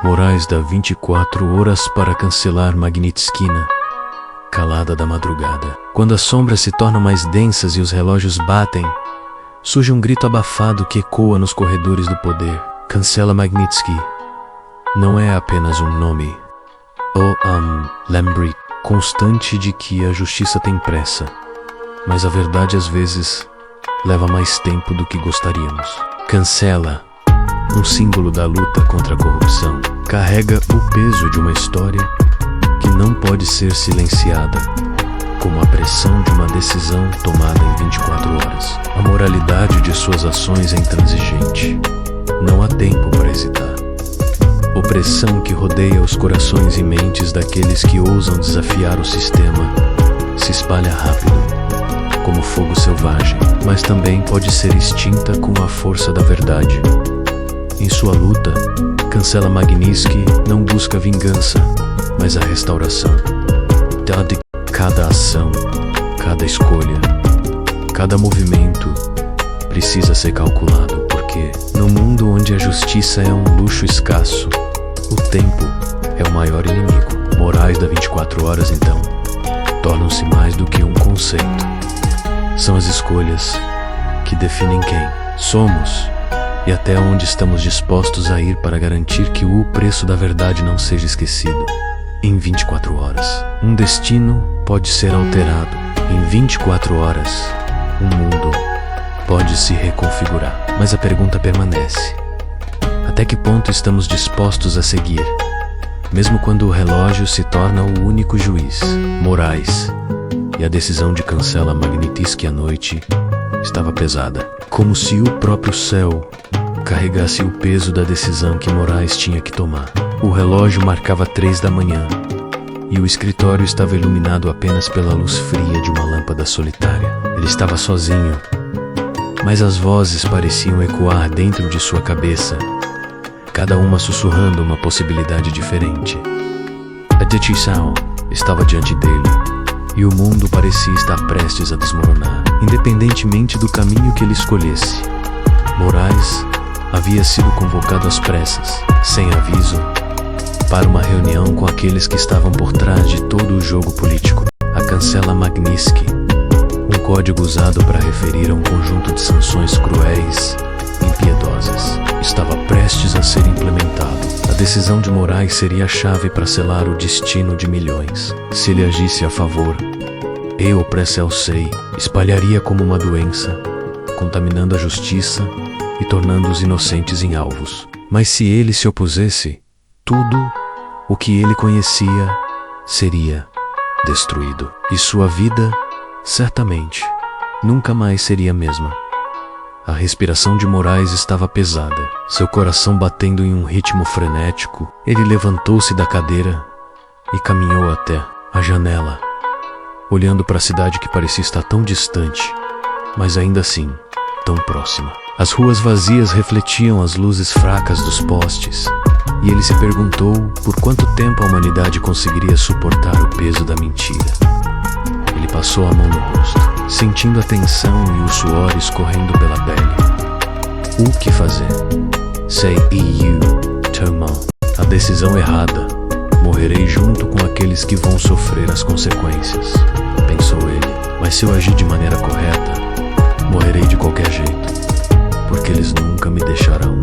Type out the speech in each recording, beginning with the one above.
Moraes dá 24 horas para cancelar Magnitskina. Calada da madrugada. Quando as sombras se tornam mais densas e os relógios batem, surge um grito abafado que ecoa nos corredores do poder. Cancela Magnitsky. Não é apenas um nome. Lembre constante de que a justiça tem pressa, mas a verdade às vezes leva mais tempo do que gostaríamos. Cancela, um símbolo da luta contra a corrupção, carrega o peso de uma história que não pode ser silenciada, como a pressão de uma decisão tomada em 24 horas. A moralidade de suas ações é intransigente. Não há tempo para hesitar. Opressão que rodeia os corações e mentes daqueles que ousam desafiar o sistema se espalha rápido, como fogo selvagem, mas também pode ser extinta com a força da verdade. Em sua luta, Cancela Magnitsky não busca vingança, mas a restauração. Cada ação, cada escolha, cada movimento precisa ser calculado, porque no mundo onde a justiça é um luxo escasso, o tempo é o maior inimigo. Morais da 24 horas, então, tornam-se mais do que um conceito. São as escolhas que definem quem somos e até onde estamos dispostos a ir para garantir que o preço da verdade não seja esquecido. Em 24 horas, um destino pode ser alterado. Em 24 horas, um mundo pode se reconfigurar. Mas a pergunta permanece: até que ponto estamos dispostos a seguir, mesmo quando o relógio se torna o único juiz? Moraes e a decisão de Cancela Magnitsky à noite estava pesada, como se o próprio céu carregasse o peso da decisão que Moraes tinha que tomar. O relógio marcava 3 da manhã e o escritório estava iluminado apenas pela luz fria de uma lâmpada solitária. Ele estava sozinho, mas as vozes pareciam ecoar dentro de sua cabeça, cada uma sussurrando uma possibilidade diferente. A decisão estava diante dele, e o mundo parecia estar prestes a desmoronar, independentemente do caminho que ele escolhesse. Moraes havia sido convocado às pressas, sem aviso, para uma reunião com aqueles que estavam por trás de todo o jogo político. A Cancela Magnitsky, um código usado para referir a um conjunto de sanções cruéis e impiedosas, estava prestes a ser implementado. A decisão de Moraes seria a chave para selar o destino de milhões. Se ele agisse a favor, o Presselsei espalharia como uma doença, contaminando a justiça e tornando os inocentes em alvos. Mas se ele se opusesse, tudo o que ele conhecia seria destruído. E sua vida, certamente, nunca mais seria a mesma. A respiração de Moraes estava pesada, seu coração batendo em um ritmo frenético. Ele levantou-se da cadeira e caminhou até a janela, olhando para a cidade que parecia estar tão distante, mas ainda assim tão próxima. As ruas vazias refletiam as luzes fracas dos postes, e ele se perguntou por quanto tempo a humanidade conseguiria suportar o peso da mentira. Ele passou a mão no rosto, sentindo a tensão e o suor escorrendo pela pele. O que fazer? Sei tomar a decisão errada. Morrerei junto com aqueles que vão sofrer as consequências, pensou ele. Mas se eu agir de maneira correta, morrerei de qualquer jeito, porque eles nunca me deixarão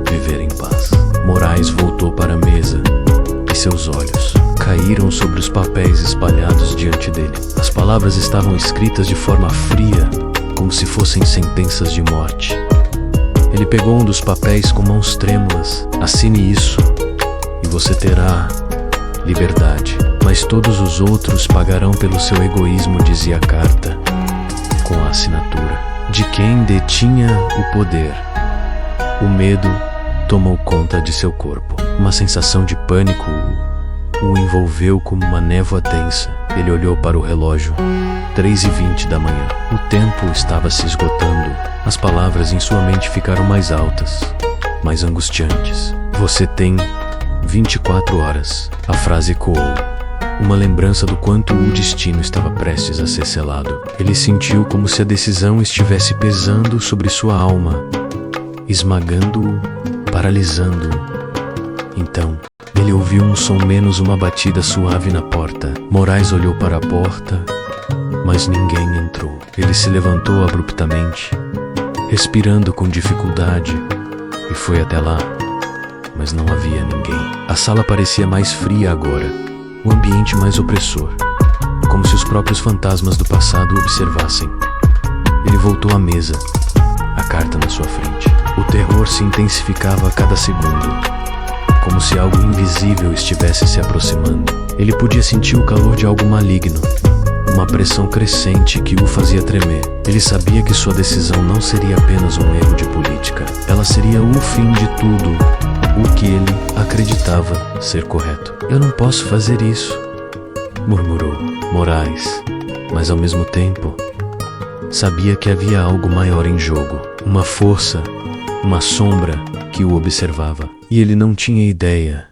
viver em paz. Moraes voltou para a mesa e seus olhos caíram sobre os papéis espalhados diante dele. As palavras estavam escritas de forma fria, como se fossem sentenças de morte. Ele pegou um dos papéis com mãos trêmulas. Assine isso e você terá liberdade, mas todos os outros pagarão pelo seu egoísmo, dizia a carta, com a assinatura de quem detinha o poder. O medo tomou conta de seu corpo. Uma sensação de pânico o envolveu como uma névoa densa. Ele olhou para o relógio. 3h20 da manhã. O tempo estava se esgotando. As palavras em sua mente ficaram mais altas, mais angustiantes. Você tem 24 horas. A frase ecoou, uma lembrança do quanto o destino estava prestes a ser selado. Ele sentiu como se a decisão estivesse pesando sobre sua alma, esmagando-o, paralisando-o. Então, ele ouviu um som menos uma batida suave na porta. Moraes olhou para a porta, mas ninguém entrou. Ele se levantou abruptamente, respirando com dificuldade, e foi até lá, mas não havia ninguém. A sala parecia mais fria agora, o ambiente mais opressor, como se os próprios fantasmas do passado o observassem. Ele voltou à mesa, a carta na sua frente. O terror se intensificava a cada segundo, como se algo invisível estivesse se aproximando. Ele podia sentir o calor de algo maligno, uma pressão crescente que o fazia tremer. Ele sabia que sua decisão não seria apenas um erro de política. Ela seria o fim de tudo o que ele acreditava ser correto. Eu não posso fazer isso, murmurou Moraes, mas ao mesmo tempo sabia que havia algo maior em jogo, uma força, uma sombra que o observava, e ele não tinha ideia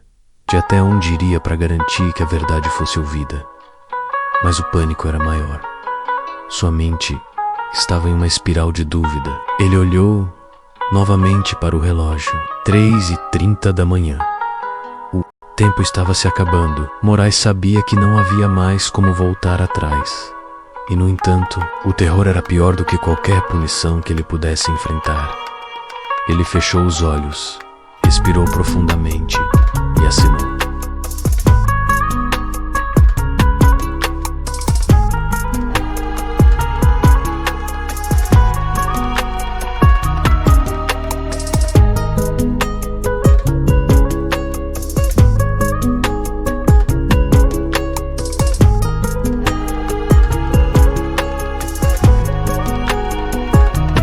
de até onde iria para garantir que a verdade fosse ouvida. Mas o pânico era maior. Sua mente estava em uma espiral de dúvida. Ele olhou novamente para o relógio. 3h30 da manhã. O tempo estava se acabando. Moraes sabia que não havia mais como voltar atrás. E, no entanto, o terror era pior do que qualquer punição que ele pudesse enfrentar. Ele fechou os olhos, respirou profundamente e assinou.